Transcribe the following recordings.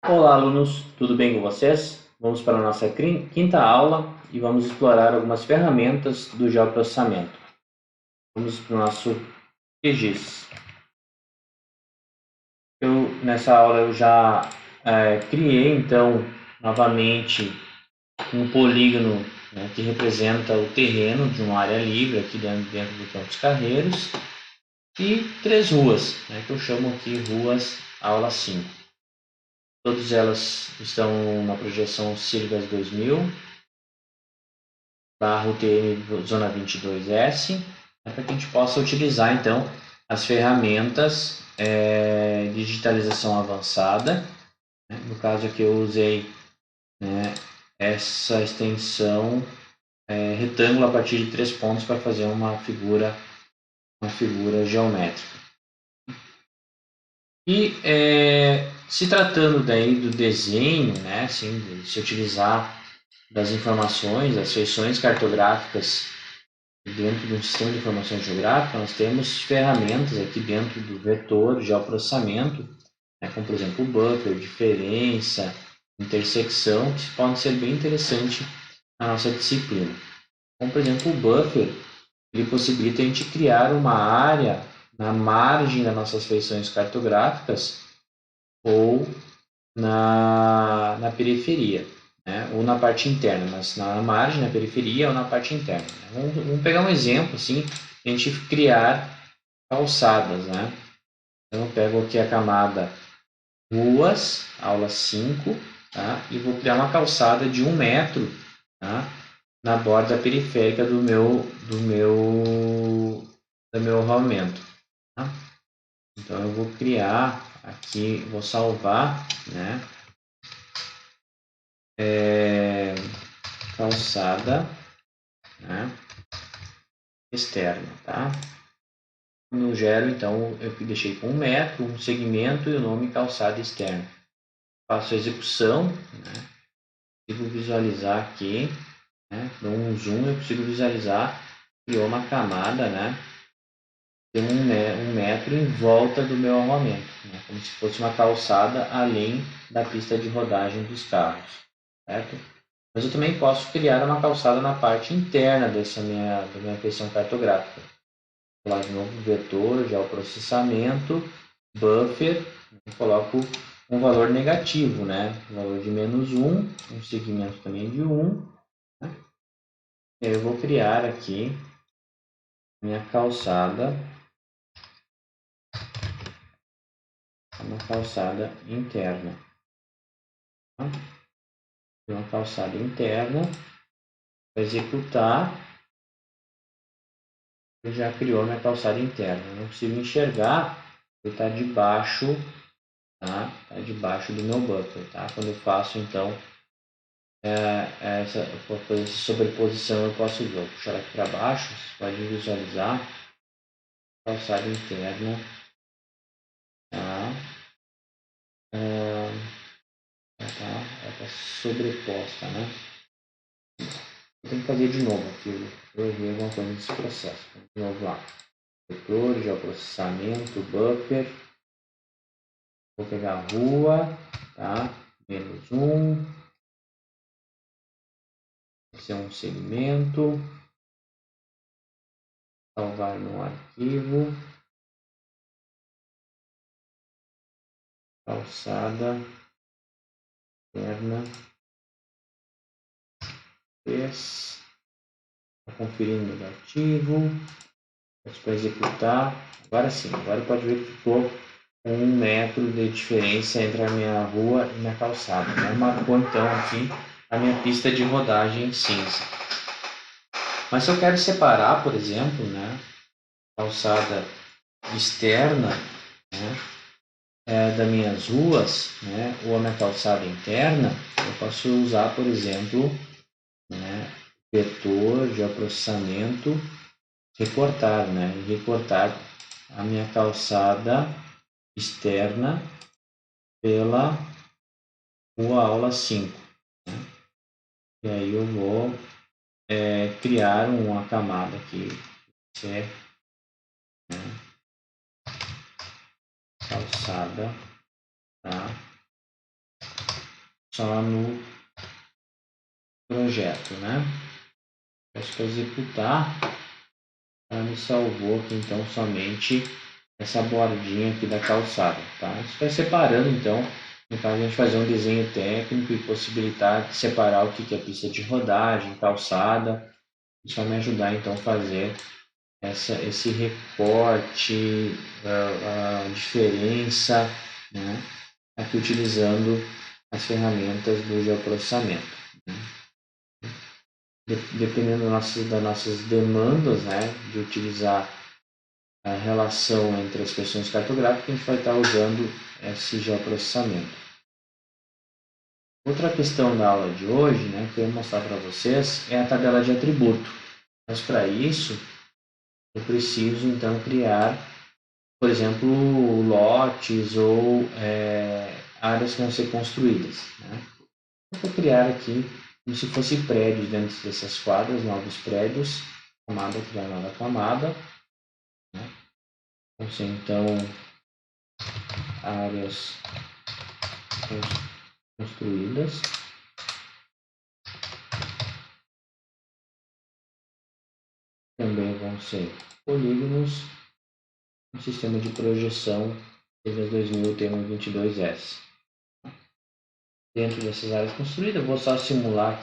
Olá, alunos, tudo bem com vocês? Vamos para a nossa quinta aula e vamos explorar algumas ferramentas do geoprocessamento. Vamos para o nosso QGIS. Nessa aula eu já criei, então, novamente, um polígono, né, que representa o terreno de uma área livre aqui dentro do Campos Carreiros e 3 ruas, né, que eu chamo aqui ruas aula 5. Todas elas estão na projeção Sirgas 2000, UTM Zona 22S, para que a gente possa utilizar, então, as ferramentas de digitalização avançada. Né? No caso aqui eu usei, né, essa extensão retângulo a partir de 3 pontos para fazer uma figura geométrica. E se tratando daí do desenho, né, assim, de se utilizar das informações, das feições cartográficas dentro de um sistema de informação geográfica, nós temos ferramentas aqui dentro do vetor de geoprocessamento, né, como por exemplo o buffer, diferença, intersecção, que podem ser bem interessantes na nossa disciplina. Como por exemplo o buffer, ele possibilita a gente criar uma área na margem das nossas feições cartográficas ou na periferia, né? Ou na parte interna, mas na margem, na periferia ou na parte interna. Vamos pegar um exemplo, assim, a gente criar calçadas, né? Então, eu pego aqui a camada ruas, aula 5, tá? E vou criar uma calçada de 1 metro, tá? Na borda periférica do meu rolamento, tá? Então, eu vou criar aqui, vou salvar, né? Calçada, né, externa, tá? No gero, então, eu deixei com 1 metro, um segmento e o nome calçada externa. Faço a execução, né, consigo visualizar aqui, né, dou um zoom, eu consigo visualizar, criou uma camada, né, de 1 metro em volta do meu arruamento, né, como se fosse uma calçada além da pista de rodagem dos carros, certo? Mas eu também posso criar uma calçada na parte interna da minha feição cartográfica. Vou lá de novo, vetor, geoprocessamento, buffer, coloco um valor negativo, né? Um valor de -1, um segmento também de 1. Né? Eu vou criar aqui minha calçada, uma calçada interna. Tá? Uma calçada interna, para executar, eu já criou minha calçada interna. Eu não consigo enxergar, ele está debaixo, tá? Tá debaixo do meu buffer, tá? Quando eu faço, então, essa sobreposição, eu posso ver. Vou puxar aqui para baixo, você pode visualizar a calçada interna, tá? Ela está sobreposta, né? Eu tenho que fazer de novo aqui, eu errei alguma coisa nesse processo. De novo lá, vetor, geoprocessamento, buffer, vou pegar a rua, tá? -1, esse é um segmento, salvar no arquivo, calçada interna, está conferindo negativo, para executar, agora sim, agora pode ver que ficou 1 metro de diferença entre a minha rua e minha calçada, né? Marcou então aqui a minha pista de rodagem cinza. Mas se eu quero separar, por exemplo, né, calçada externa, né, das minhas ruas, né, ou a minha calçada interna, eu posso usar, por exemplo, né, vetor, geoprocessamento, recortar, né, e recortar a minha calçada externa pela rua aula 5. Né? E aí eu vou criar uma camada aqui, que é, né, calçada, tá? só no projeto, né? Acho que executar, ela me salvou aqui então somente essa bordinha aqui da calçada, tá? Isso vai separando então, no caso a gente fazer um desenho técnico e possibilitar separar o que é pista de rodagem, calçada. Isso vai me ajudar então a fazer esse recorte, a diferença, né? Aqui utilizando as ferramentas do geoprocessamento, né? Dependendo das nossas demandas, né, de utilizar a relação entre as questões cartográficas, a gente vai estar usando esse geoprocessamento. Outra questão da aula de hoje, né, que eu vou mostrar para vocês, é a tabela de atributo. Mas para isso, eu preciso então criar, por exemplo, lotes ou áreas que vão ser construídas, né? Eu vou criar aqui como se fosse prédios dentro dessas quadras, novos prédios, camada, criar nova camada, né? Então, áreas construídas. Também vão ser polígonos, um sistema de projeção desde 2000 tema 22S. Dentro dessas áreas construídas, eu vou só simular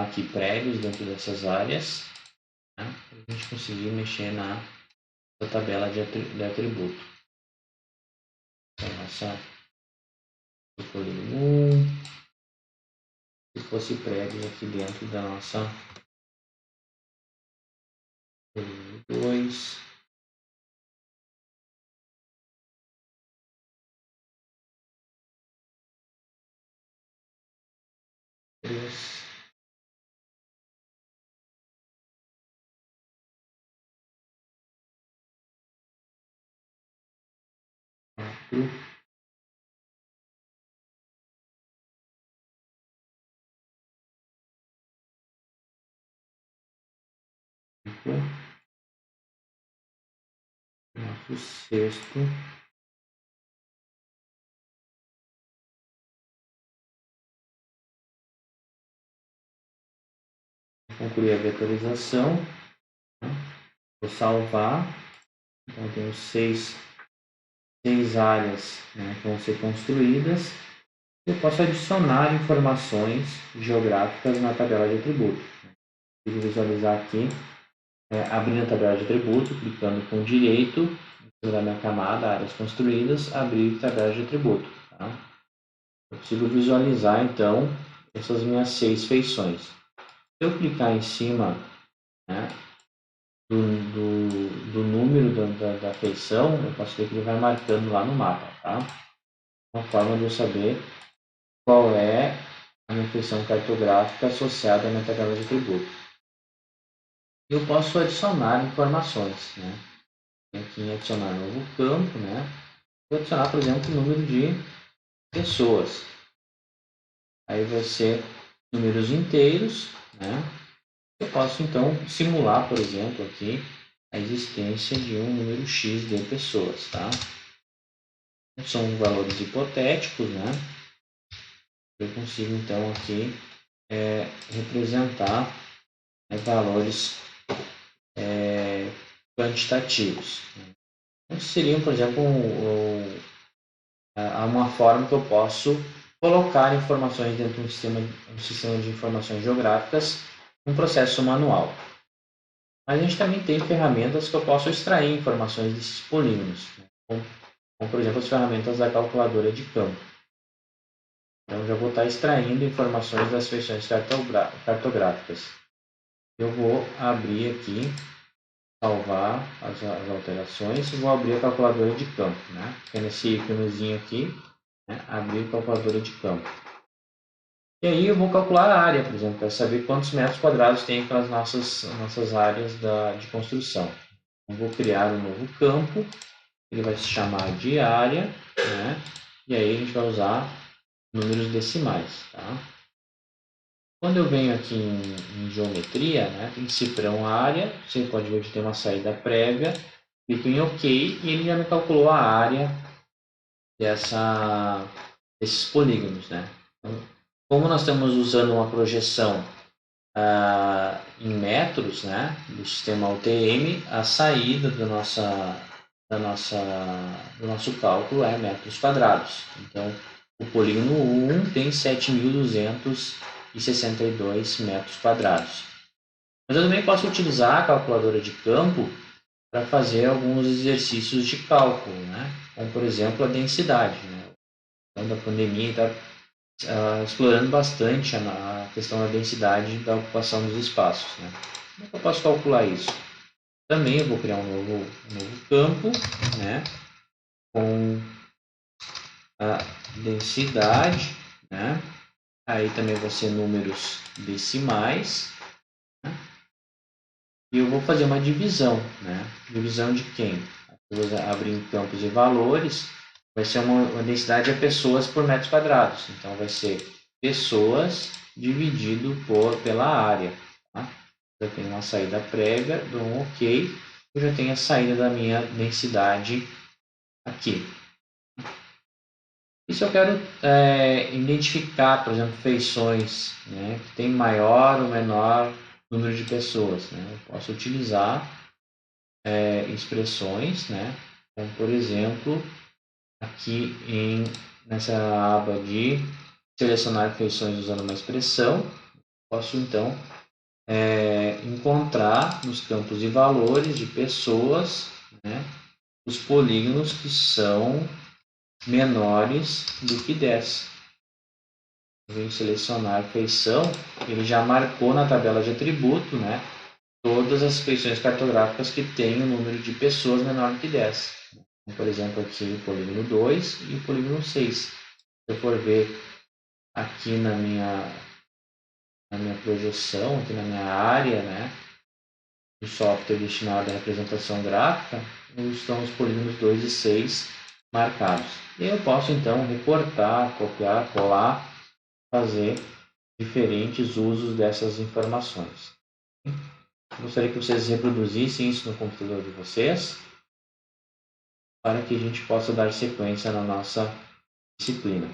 aqui prédios dentro dessas áreas, né, para a gente conseguir mexer na tabela de atributo. Então, essa do polígono 1, se fosse prédios aqui dentro da nossa polígono 2, três, 4, 5, nosso sexto, concluir a vetorização, né? Vou salvar, então eu tenho seis áreas, né, que vão ser construídas. Eu posso adicionar informações geográficas na tabela de atributo. Vou visualizar aqui, abrindo a tabela de atributo, clicando com direito, da minha camada, áreas construídas, abrir tabela de atributo. Tá? Eu consigo visualizar, então, essas minhas 6 feições. Se eu clicar em cima, né, do número da feição, eu posso ver que ele vai marcando lá no mapa. Tá? Uma forma de eu saber qual é a minha feição cartográfica associada à minha tabela de atributo. Eu posso adicionar informações, né? Aqui em adicionar novo campo, né? Vou adicionar, por exemplo, o número de pessoas. Aí vai ser números inteiros, né? Eu posso então simular, por exemplo, aqui a existência de um número X de pessoas, tá? São valores hipotéticos, né? Eu consigo então aqui representar valores quantitativos. Então, seriam, por exemplo, uma forma que eu posso colocar informações dentro de um sistema de informações geográficas, um processo manual. Mas a gente também tem ferramentas que eu posso extrair informações desses polígonos, né? como, por exemplo, as ferramentas da calculadora de campo. Então, já vou estar extraindo informações das feições cartográficas. Eu vou abrir aqui, salvar as alterações e vou abrir a calculadora de campo, né? É nesse íconezinho aqui, né? Abrir a calculadora de campo. E aí eu vou calcular a área, por exemplo, para saber quantos metros quadrados tem aquelas nossas áreas de construção. Eu vou criar um novo campo, ele vai se chamar de área, né? E aí a gente vai usar números decimais, tá? Quando eu venho aqui em geometria, né, tem cifrão área, você pode ver que tem uma saída prévia, clico em OK e ele já me calculou a área desses polígonos, né? Então, como nós estamos usando uma projeção em metros, né, do sistema UTM, a saída do nosso cálculo é metros quadrados. Então, o polígono 1 tem 7.262 metros quadrados. Mas eu também posso utilizar a calculadora de campo para fazer alguns exercícios de cálculo, né? Como, por exemplo, a densidade. Né? Quando a pandemia está explorando bastante a questão da densidade da ocupação dos espaços. Né? Como é que eu posso calcular isso? Também eu vou criar um novo campo, né? Com a densidade, né? Aí também vai ser números decimais. Né? E eu vou fazer uma divisão, né? Divisão de quem? Eu vou abrir em campos e valores. Vai ser uma densidade de pessoas por metros quadrados. Então, vai ser pessoas dividido pela área. Tá? Eu tenho uma saída prévia, dou um OK. Eu já tenho a saída da minha densidade aqui. E se eu quero identificar, por exemplo, feições, né, que tem maior ou menor número de pessoas, né, eu posso utilizar expressões, né, como, por exemplo, aqui nessa aba de selecionar feições usando uma expressão, posso então encontrar nos campos de valores de pessoas, né, os polígonos que são menores do que 10. Eu venho selecionar feição, ele já marcou na tabela de atributo, né, todas as feições cartográficas que têm o número de pessoas menor do que 10. Por exemplo, aqui o polígono 2 e o polígono 6. Se eu for ver aqui na minha projeção, aqui na minha área, né, do software destinado à representação gráfica, estão os polígonos 2 e 6 marcados. E eu posso então recortar, copiar, colar, fazer diferentes usos dessas informações. Gostaria que vocês reproduzissem isso no computador de vocês, para que a gente possa dar sequência na nossa disciplina.